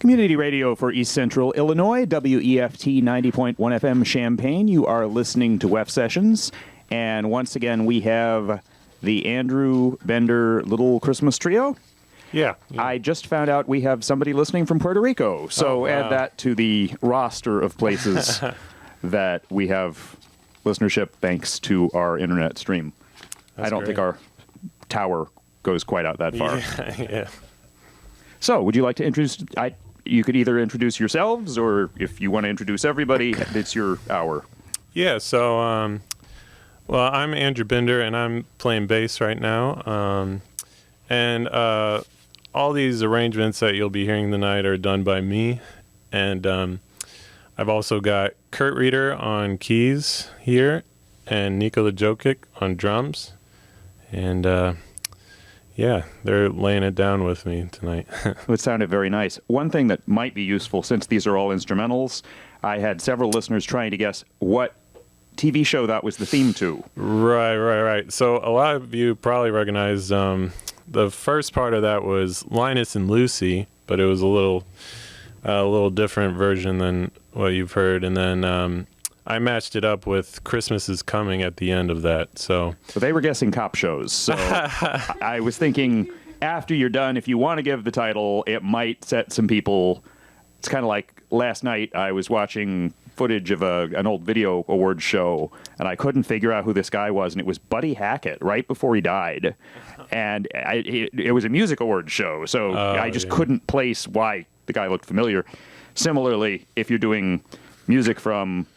Community radio for East Central Illinois, WEFT 90.1 FM Champaign. You are listening to WEFT Sessions. And once again, we have the Andrew Bender Little Christmas Trio. Yeah. I just found out we have somebody listening from Puerto Rico. So add that to the roster of places that we have listenership thanks to our internet stream. That's I don't think our tower goes quite out that far. Yeah. So would you like to introduce... You could either introduce yourselves, or if you want to introduce everybody, it's your hour. Yeah, so, well, I'm Andrew Bender, and I'm playing bass right now. And all these arrangements that you'll be hearing tonight are done by me. And I've also got Kurt Reeder on keys here, and Nico the Jokic on drums. And... yeah, they're laying it down with me tonight. It sounded very nice. One thing that might be useful, since these are all instrumentals, I had several listeners trying to guess what TV show that was the theme to. Right. So a lot of you probably recognize the first part of that was Linus and Lucy, but it was a little different version than what you've heard. And then I matched it up with Christmas is Coming at the end of that. So they were guessing cop shows. So I was thinking after you're done, if you want to give the title, it might set some people. It's kind of like last night I was watching footage of an old video awards show, and I couldn't figure out who this guy was, and it was Buddy Hackett right before he died. And it was a music awards show, so I just couldn't place why the guy looked familiar. Similarly, if you're doing music from...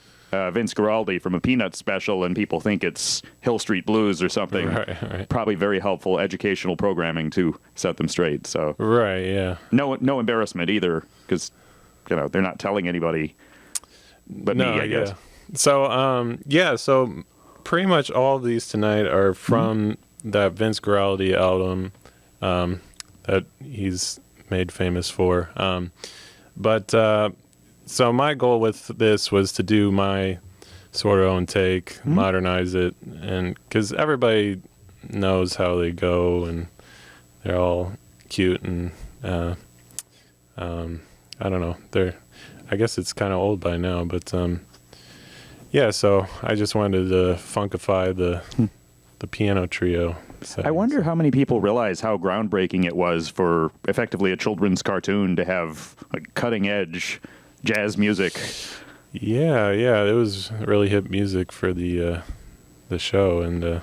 Vince Guaraldi from a Peanuts special, and people think it's Hill Street Blues or something. Right. Probably very helpful educational programming to set them straight. So right, yeah. No embarrassment either, because they're not telling anybody but me, I guess. So so pretty much all of these tonight are from that Vince Guaraldi album that he's made famous for. So my goal with this was to do my sort of own take, modernize it, and because everybody knows how they go, and they're all cute, and I don't know, I guess it's kind of old by now, but yeah. So I just wanted to funkify the piano trio. I wonder how many people realize how groundbreaking it was for effectively a children's cartoon to have cutting edge jazz music. Yeah, it was really hip music for the show, and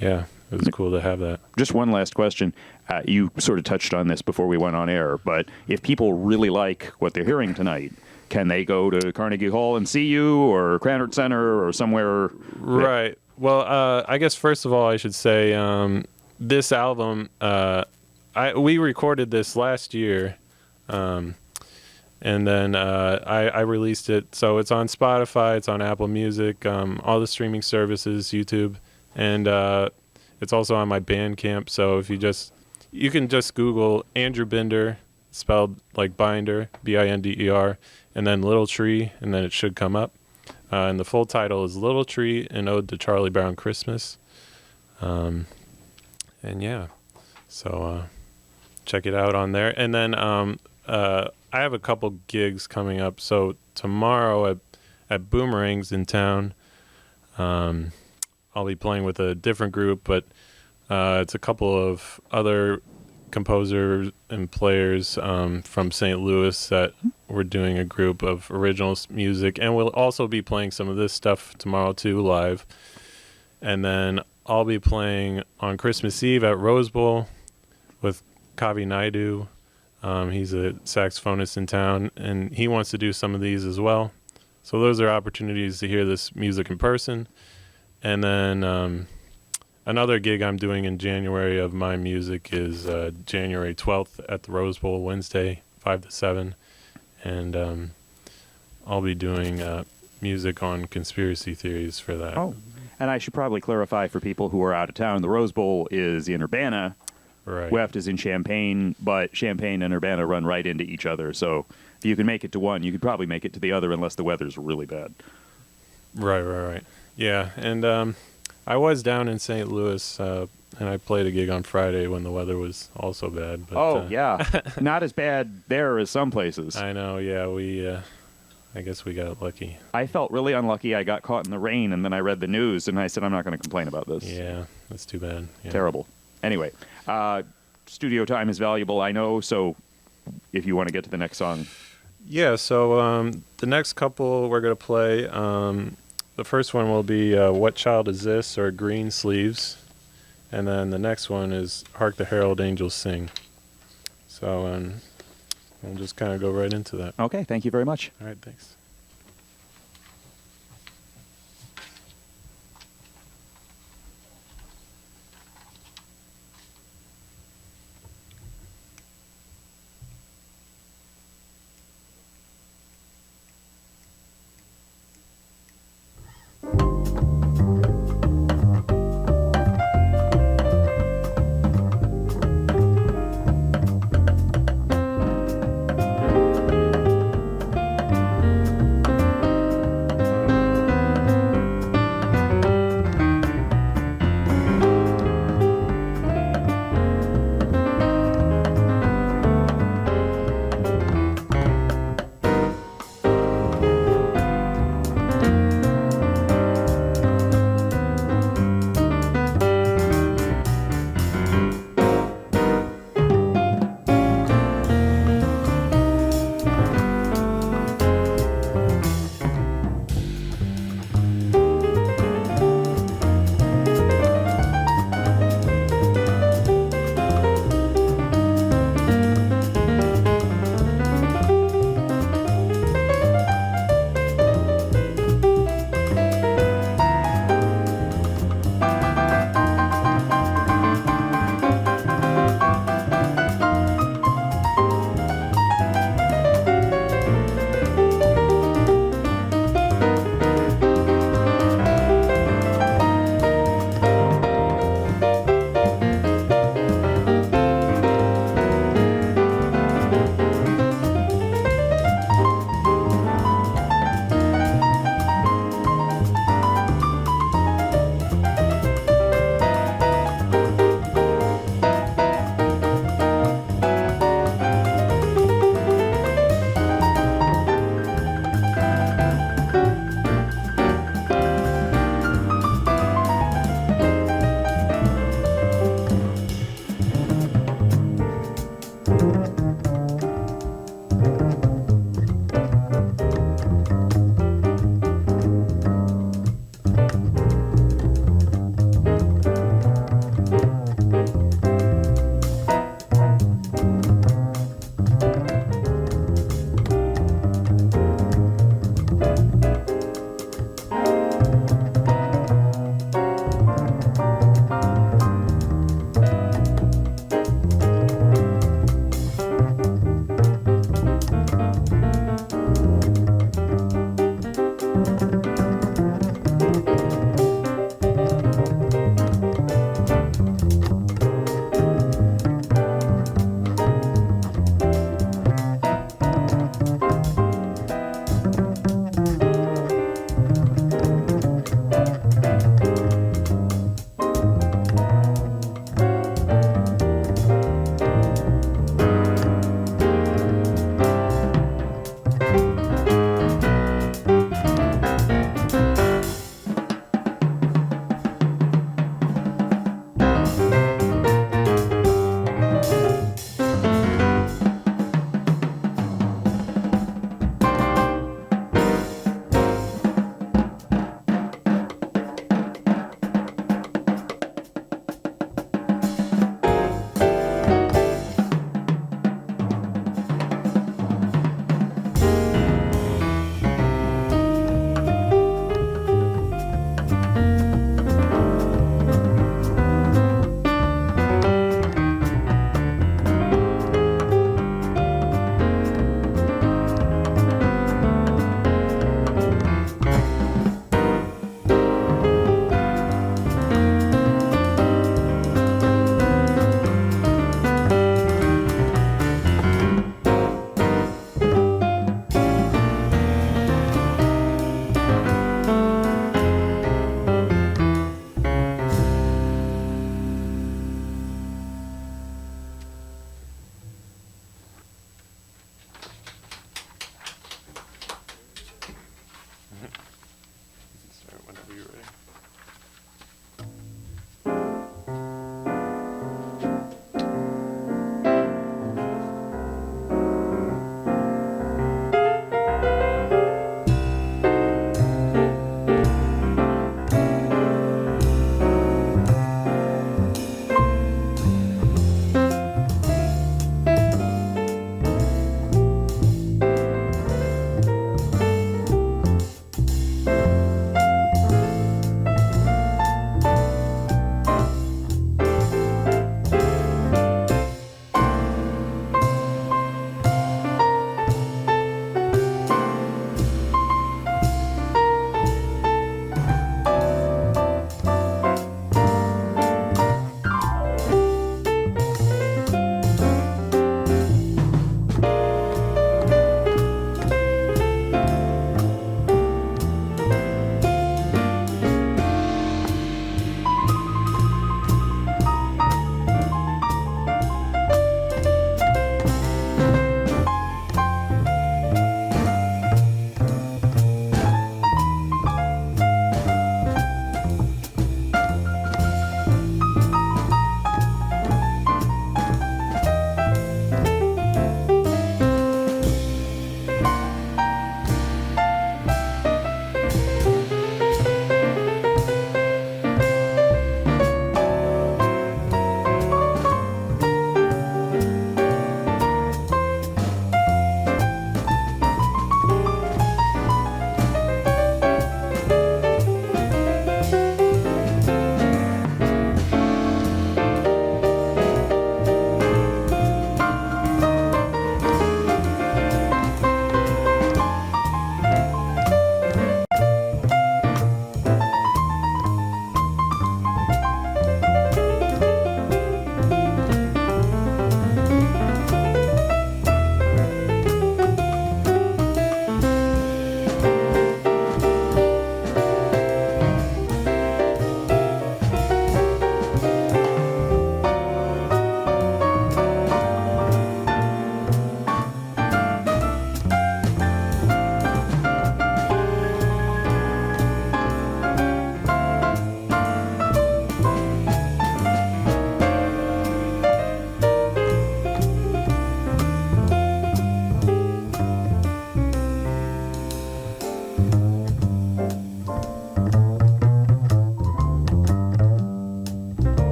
yeah, it was cool to have that. Just one last question. You sort of touched on this before we went on air, but if people really like what they're hearing tonight, can they go to Carnegie Hall and see you, or Cranert Center, or somewhere? Right. Well, I guess first of all, I should say this album, we recorded this last year. And then I released it. So it's on Spotify, it's on Apple Music, all the streaming services, YouTube, and it's also on my Bandcamp. So if you can just Google Andrew Bender, spelled like binder, Binder, and then Little Tree, and then it should come up. And the full title is Little Tree, an Ode to Charlie Brown Christmas. And yeah, so check it out on there. And then I have a couple gigs coming up. So tomorrow at Boomerangs in town, I'll be playing with a different group, but it's a couple of other composers and players from St. Louis that we're doing a group of original music, and we'll also be playing some of this stuff tomorrow too, live. And then I'll be playing on Christmas Eve at Rose Bowl with Kavi Naidu. He's a saxophonist in town, and he wants to do some of these as well. So those are opportunities to hear this music in person. And then another gig I'm doing in January of my music is January 12th at the Rose Bowl, Wednesday, 5 to 7. And I'll be doing music on conspiracy theories for that. Oh, and I should probably clarify for people who are out of town, the Rose Bowl is in Urbana. Right. WEFT is in Champaign, but Champaign and Urbana run right into each other. So if you can make it to one, you could probably make it to the other unless the weather's really bad. Right. Yeah, and I was down in St. Louis and I played a gig on Friday when the weather was also bad. But, Oh, yeah. Not as bad there as some places. I know. Yeah, I guess we got lucky. I felt really unlucky. I got caught in the rain, and then I read the news, and I said, I'm not going to complain about this. Yeah, that's too bad. Yeah. Terrible. Anyway, studio time is valuable, I know, so if you want to get to the next song. Yeah, so the next couple we're going to play, the first one will be What Child Is This? Or Green Sleeves. And then the next one is Hark the Herald Angels Sing. So we'll just kind of go right into that. Okay, thank you very much. All right, thanks.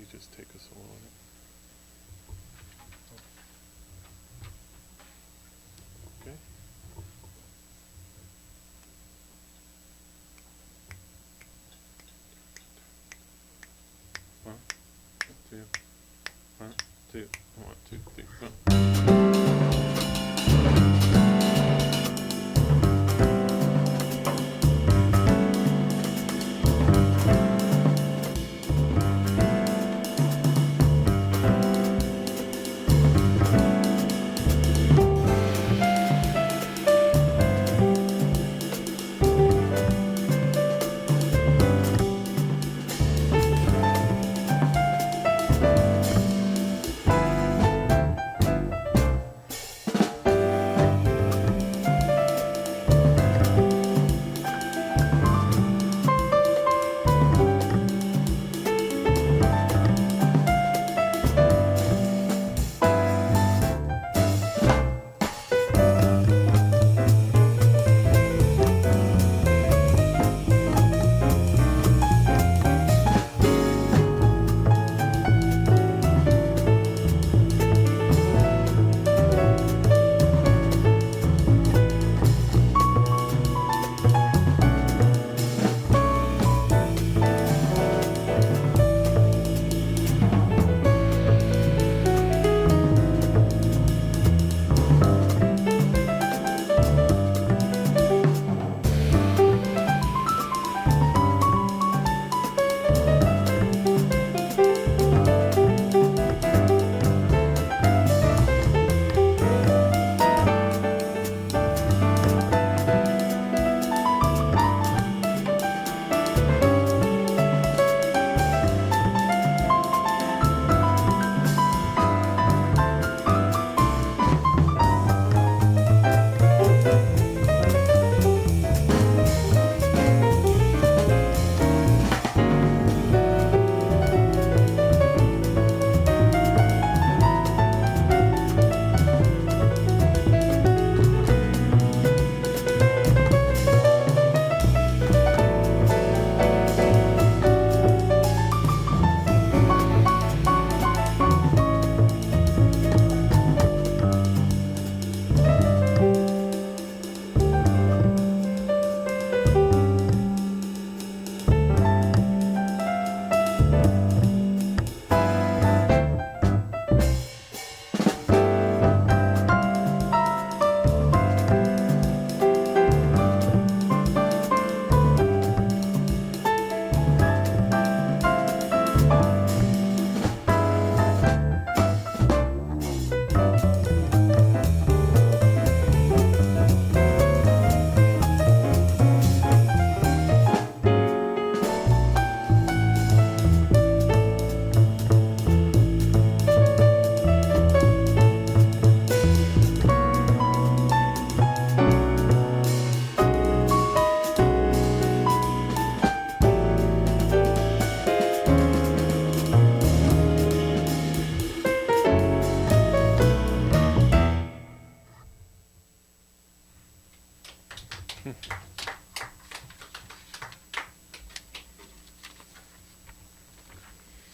You just take a solo on it. Okay. One, two, one, two, one, two, three, go.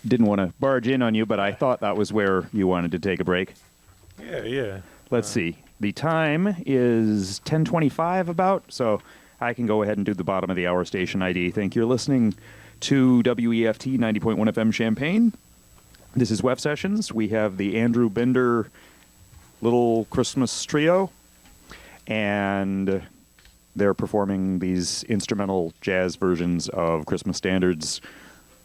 Didn't want to barge in on you, but I thought that was where you wanted to take a break. Yeah. Let's see. The time is 10:25 about, so I can go ahead and do the bottom of the hour station ID. Thank you. You're listening to WEFT 90.1 FM Champaign. This is WEFT Sessions. We have the Andrew Bender Little Christmas Trio, and they're performing these instrumental jazz versions of Christmas standards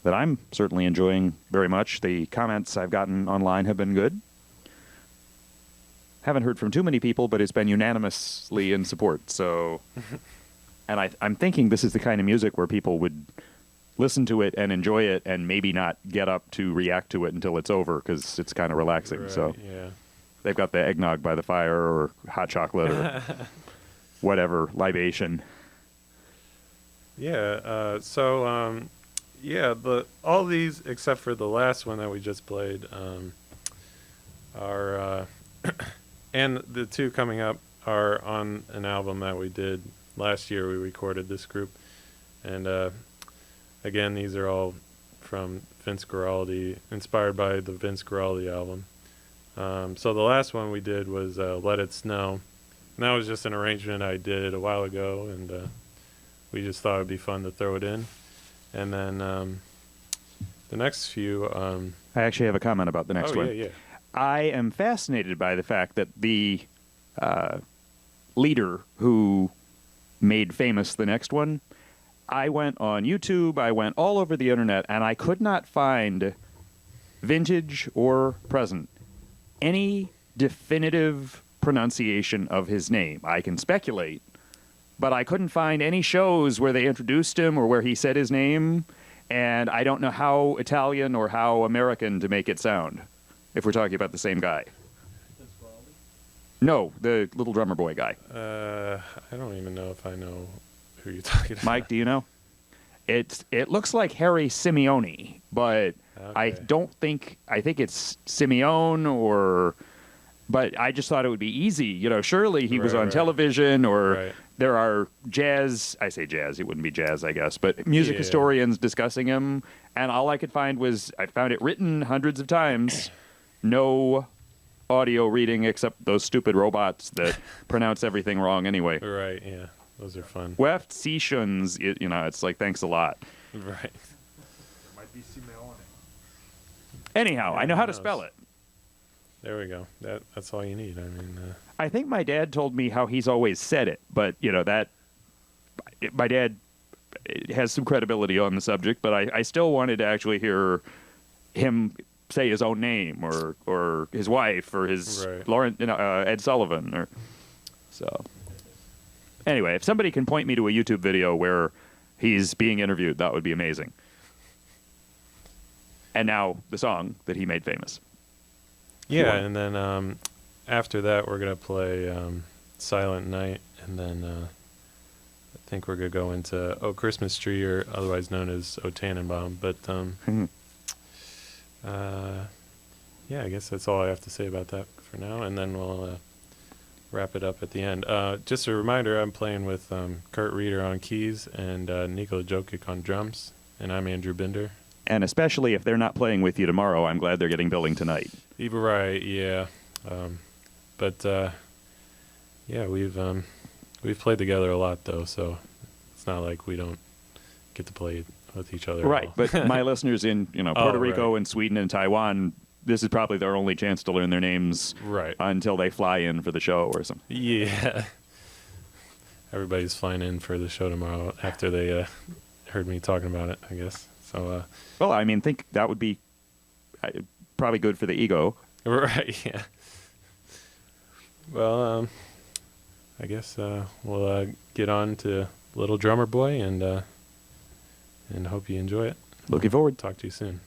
that I'm certainly enjoying very much. The comments I've gotten online have been good. Haven't heard from too many people, but it's been unanimously in support. So, and I'm thinking this is the kind of music where people would listen to it and enjoy it and maybe not get up to react to it until it's over because it's kind of relaxing. Right, so yeah. They've got the eggnog by the fire or hot chocolate or whatever libation. Yeah. All these except for the last one that we just played are and the two coming up are on an album that we did last year. We recorded this group, and again, these are all from Vince Guaraldi, inspired by the Vince Guaraldi album. So the last one we did was Let It Snow. And that was just an arrangement I did a while ago, and we just thought it would be fun to throw it in. And then the next few... I actually have a comment about the next one. Yeah. I am fascinated by the fact that the leader who made famous the next one, I went on YouTube, I went all over the internet, and I could not find, vintage or present, any definitive pronunciation of his name. I can speculate, but I couldn't find any shows where they introduced him or where he said his name, and I don't know how Italian or how American to make it sound, if we're talking about the same guy. No, the little drummer boy guy. I don't even know if I know who you're talking about. Mike, do you know? It looks like Harry Simeone, but Okay. I think it's Simeone or... But I just thought it would be easy. You know, surely he was on television, or there are jazz... I say jazz, it wouldn't be jazz, I guess, but music historians discussing him, and all I could find was... I found it written hundreds of times. No audio reading except those stupid robots that pronounce everything wrong anyway. Right, yeah. Those are fun. WEFT, C-shuns, you know, it's like, thanks a lot. Right. Might be Simeone. Anyhow, I know how to spell it. There we go. That's all you need. I mean, I think my dad told me how he's always said it, but, you know, that... My dad has some credibility on the subject, but I still wanted to actually hear him say his own name, or his wife, or his Lauren, Ed Sullivan, or... So... Anyway, if somebody can point me to a YouTube video where he's being interviewed, that would be amazing. And now the song that he made famous. yeah, and then after that, we're going to play Silent Night, and then I think we're going to go into Oh Christmas Tree, or otherwise known as O Tannenbaum. But yeah, I guess that's all I have to say about that for now, and then we'll... wrap it up at the end. Just a reminder, I'm playing with Kurt Reeder on keys and Nikola Jokic on drums, and I'm Andrew Binder. And especially if they're not playing with you tomorrow, I'm glad they're getting billing tonight. Right, yeah. But yeah, we've played together a lot though, so it's not like we don't get to play with each other. Right, at all. but my listeners in Puerto Rico and Sweden and Taiwan, this is probably their only chance to learn their names until they fly in for the show or something. Yeah. Everybody's flying in for the show tomorrow after they heard me talking about it, I guess. So. Well, I mean, think that would be probably good for the ego. Right, yeah. Well, I guess we'll get on to Little Drummer Boy, and hope you enjoy it. Looking forward. Talk to you soon.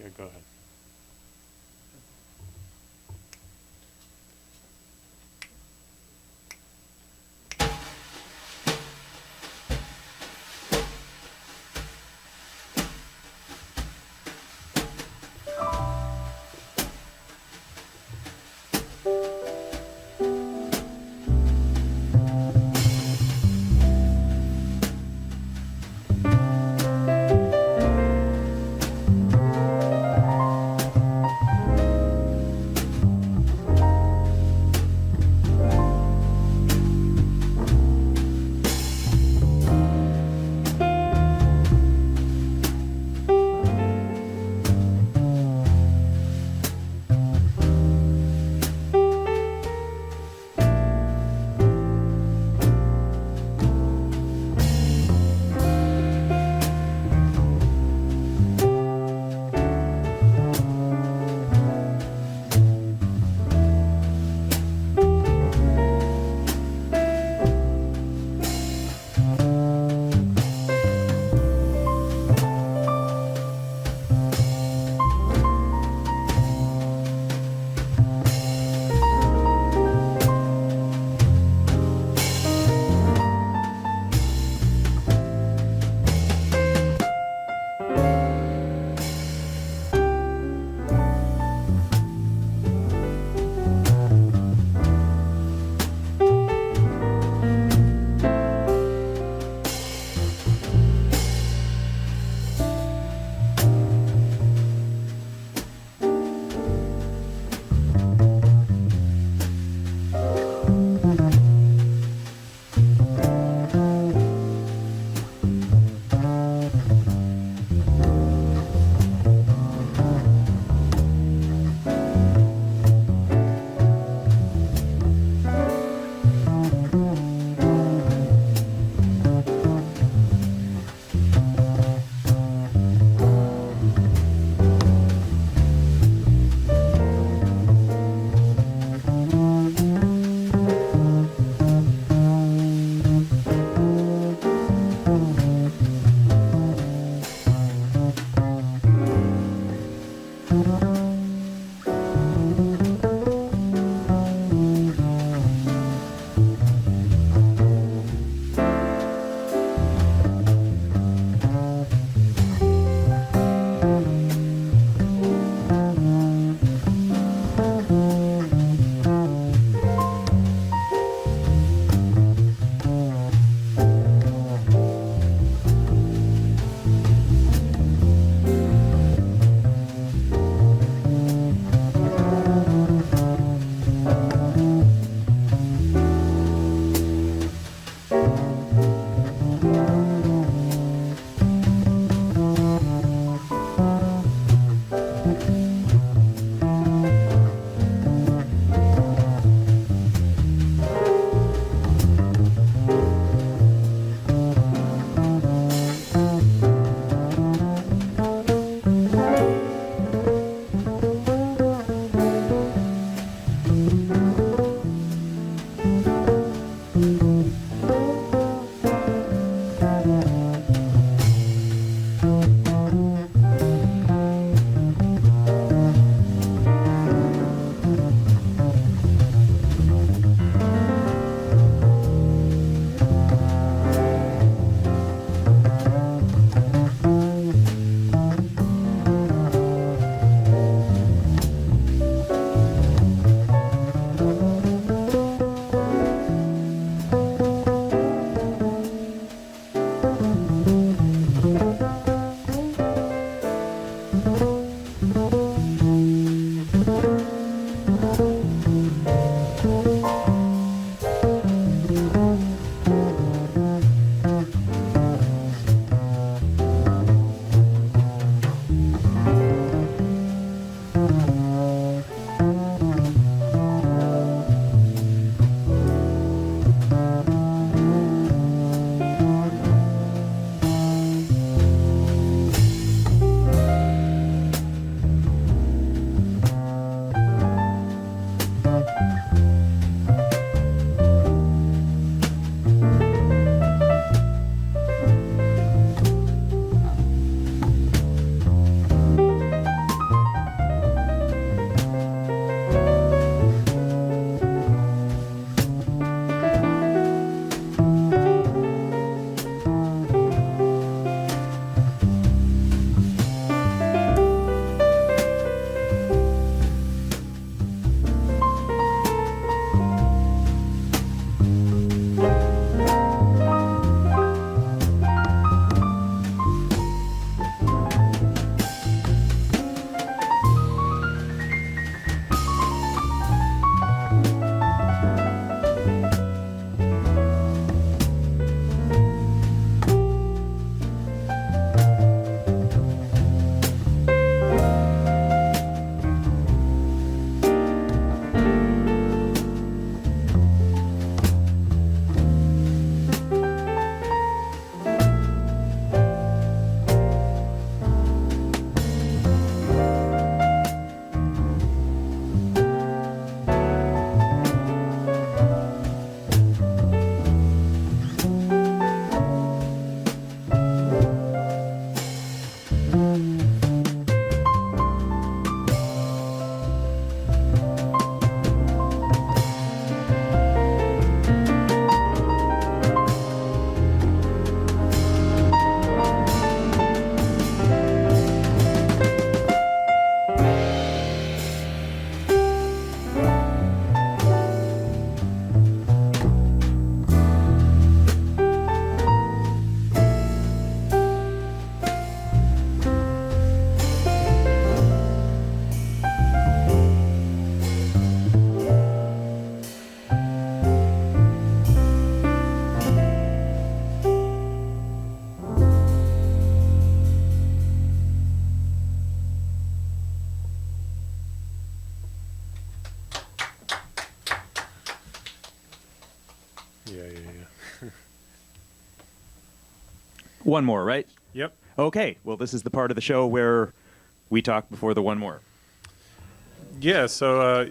Here, go ahead. One more, right? Yep. Okay. Well, this is the part of the show where we talk before the one more. Yeah, so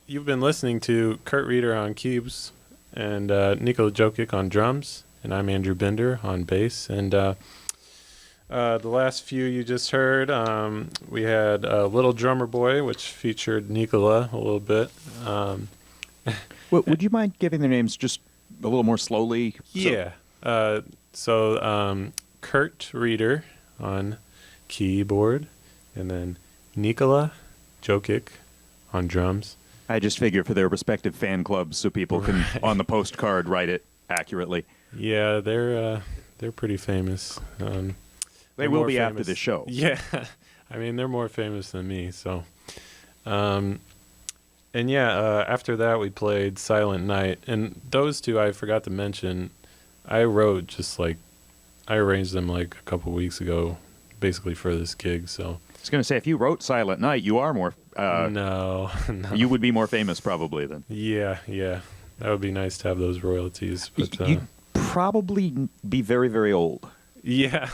you've been listening to Kurt Reeder on keys and Nikola Jokic on drums, and I'm Andrew Binder on bass. And the last few you just heard, we had Little Drummer Boy, which featured Nikola a little bit. Would you mind giving their names just a little more slowly? Yeah. So Kurt Reeder on keyboard, and then Nikola Jokic on drums. I just figure for their respective fan clubs so people can, on the postcard, write it accurately. Yeah, they're pretty famous. They will be after this show. Yeah. I mean, they're more famous than me, so. And yeah, after that we played Silent Night. And those two I forgot to mention, I arranged them like a couple weeks ago, basically for this gig, so. I was going to say, if you wrote Silent Night, you are more... No. You would be more famous probably then. Yeah. That would be nice to have those royalties. But You'd probably be very, very old. Yeah.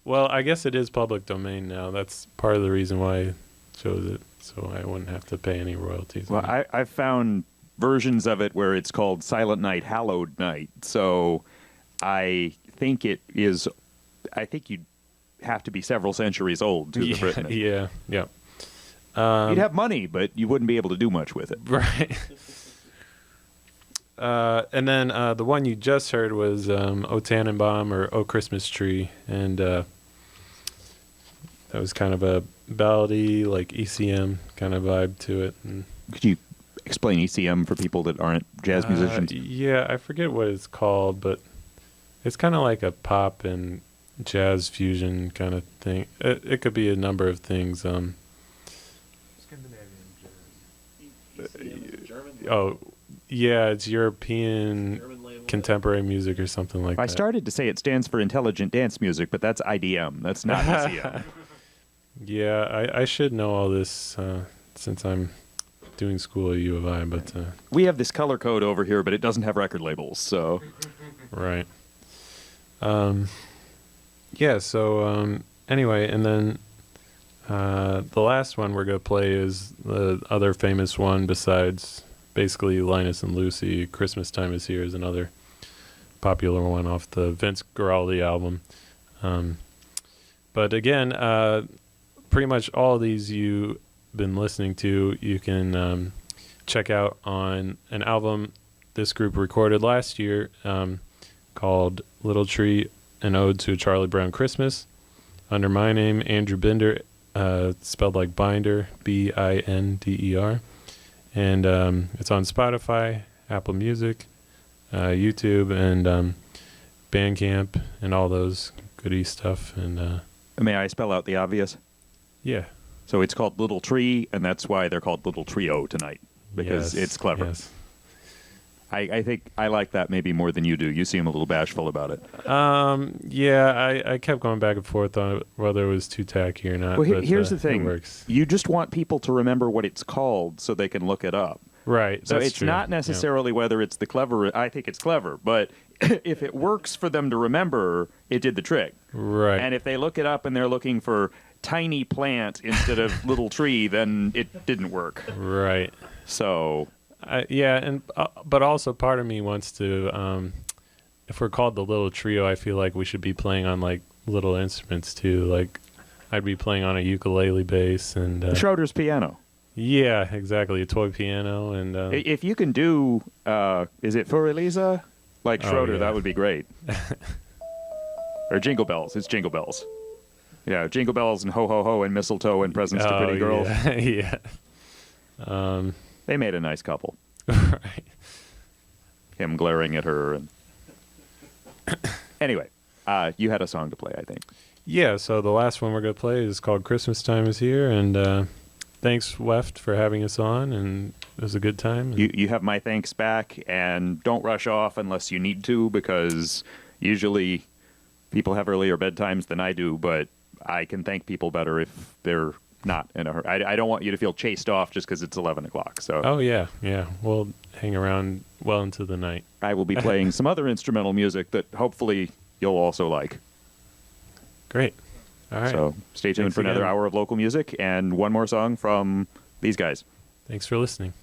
Well, I guess it is public domain now. That's part of the reason why I chose it, so I wouldn't have to pay any royalties. Well, I've found versions of it where it's called Silent Night, Hallowed Night. So I think you'd have to be several centuries old to have written it. Yeah. You'd have money, but you wouldn't be able to do much with it. Right. And then the one you just heard was O Tannenbaum or O Christmas Tree, and that was kind of a ballady, like ECM kind of vibe to it. And Could you explain ECM for people that aren't jazz musicians? Yeah, I forget what it's called, but it's kind of like a pop and jazz fusion kind of thing. It could be a number of things. Oh, yeah, it's European contemporary music or something like that. I started to say it stands for Intelligent Dance Music, but that's IDM. That's not ECM. Yeah, I should know all this since I'm doing school at U of I, but... We have this color code over here, but it doesn't have record labels, so... Right. Yeah, so anyway, and then the last one we're going to play is the other famous one besides basically Linus and Lucy. Christmas Time Is Here is another popular one off the Vince Guaraldi album. But again, pretty much all of these you've been listening to, you can check out on an album this group recorded last year called Little Tree, an Ode to a Charlie Brown Christmas, under my name, Andrew Binder, spelled like binder, Binder. And it's on Spotify, Apple Music, YouTube, and Bandcamp, and all those goodie stuff. And May I spell out the obvious? yeah. So it's called Little Tree, and that's why they're called Little Trio tonight, because Yes, it's clever. Yes. I think I like that maybe more than you do. You seem a little bashful about it. Yeah, I kept going back and forth on whether it was too tacky or not. Well, but, here's the it thing. works. You just want people to remember what it's called so they can look it up. Right. So that's it's true. not necessarily whether it's the clever. I think it's clever, but if it works for them to remember, it did the trick. Right. And if they look it up and they're looking for tiny plant instead of little tree, then it didn't work. Right. So Yeah, and but also part of me wants to, if we're called the Little Trio, I feel like we should be playing on like little instruments too. Like I'd be playing on a ukulele bass and Schroeder's piano. yeah, exactly, a toy piano and If you can do, is it For Elisa? Like Oh, Schroeder, yeah. that would be great. Or Jingle Bells. It's Jingle Bells. Yeah, Jingle Bells and Ho Ho Ho and Mistletoe and Presents to Pretty Girls. Yeah. yeah. They made a nice couple. Right. Him glaring at her. And anyway, you had a song to play, I think. Yeah, so the last one we're going to play is called Christmas Time Is Here, and thanks, WEFT, for having us on, and it was a good time. You have my thanks back, and don't rush off unless you need to, because usually people have earlier bedtimes than I do, but I can thank people better if they're not in a hurry. I don't want you to feel chased off just because it's 11 o'clock. So Oh, yeah, we'll hang around well into the night. I will be playing some other instrumental music that hopefully you'll also like. Great. All right. So stay tuned Thanks for another again. hour of local music and one more song from these guys. Thanks for listening.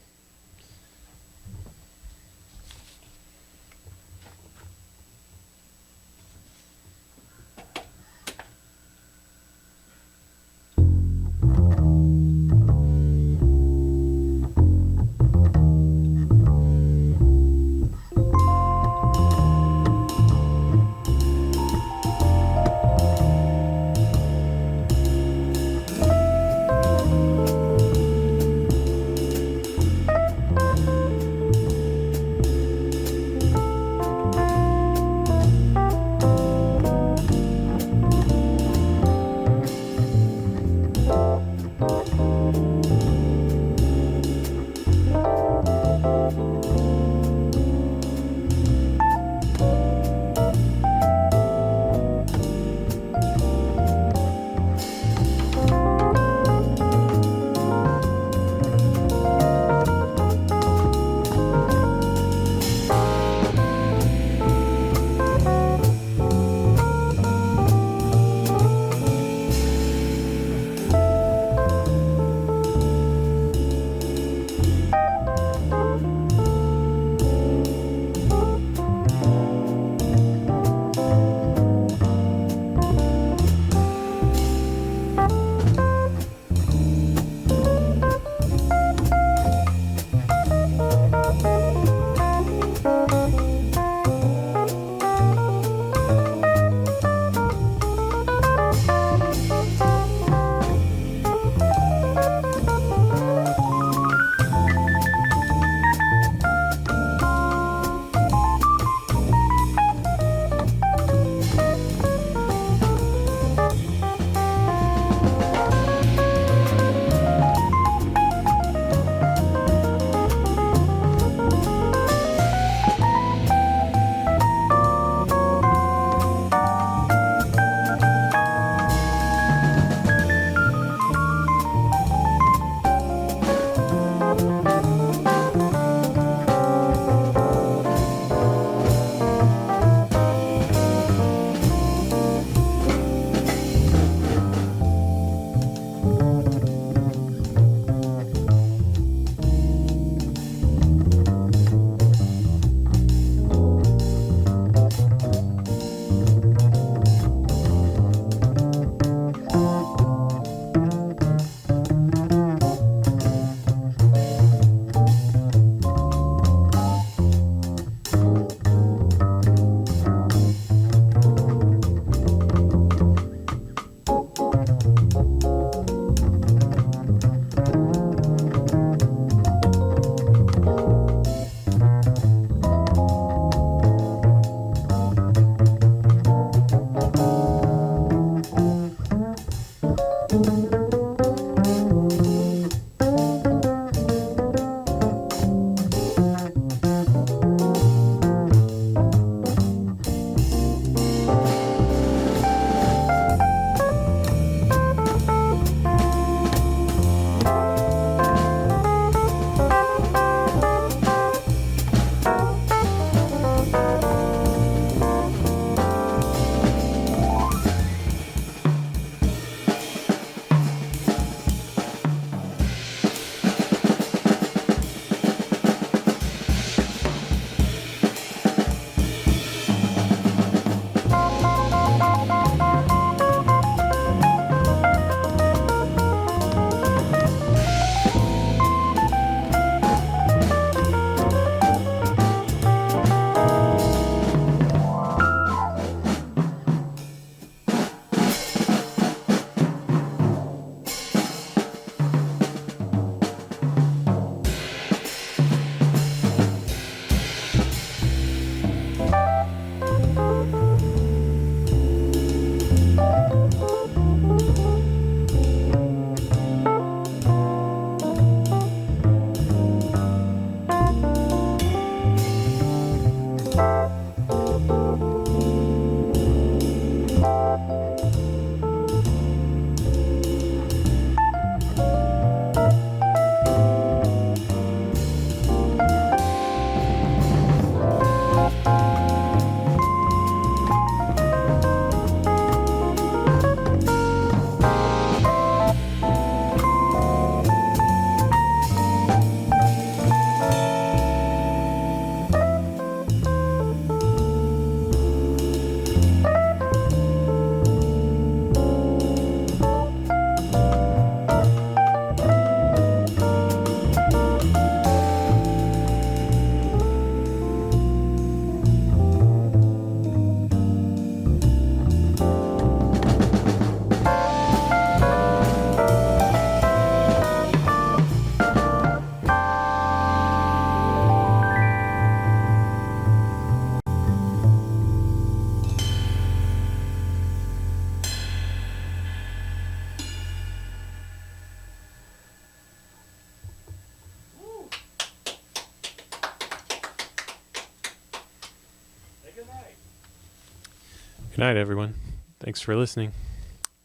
Good night, everyone. Thanks for listening.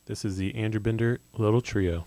This is the Andrew Binder Little Trio.